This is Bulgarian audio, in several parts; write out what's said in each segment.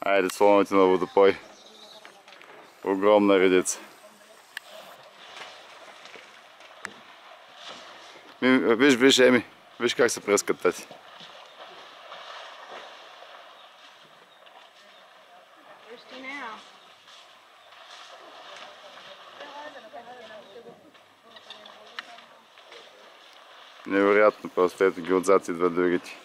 Айде, слоновете на водопой. Огромна редица. Виж, Еми. Виж как се пръскат тази. Невероятно, просто ето ги отзад идват другите.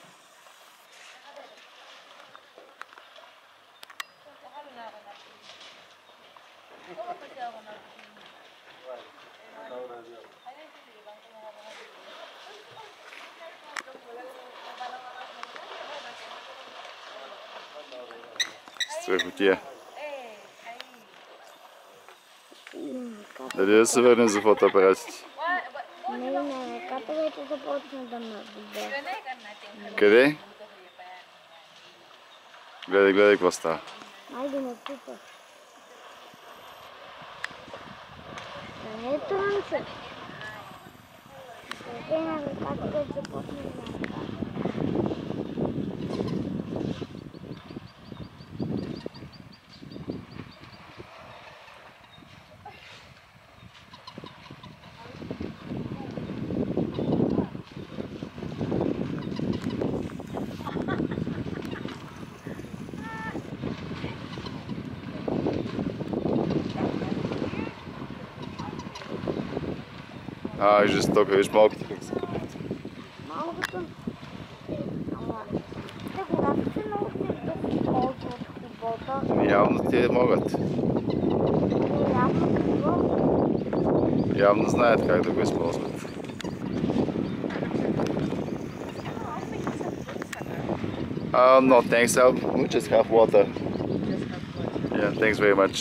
Страхотия. Дали да се върнем за фотоапаратите? Не, като вече започна да ме буде. Къде? Гледай какво става. Айде ме пипаш. Не е трънче. Като вече започна да ме буде. Жестоко, виж малките как се къпят. Малкото. Ама, те когато се научат да се използват хубавата. Явно те могат. Явно знаят как да го използват. No, thanks. We'll just have water. Yeah, thanks very much.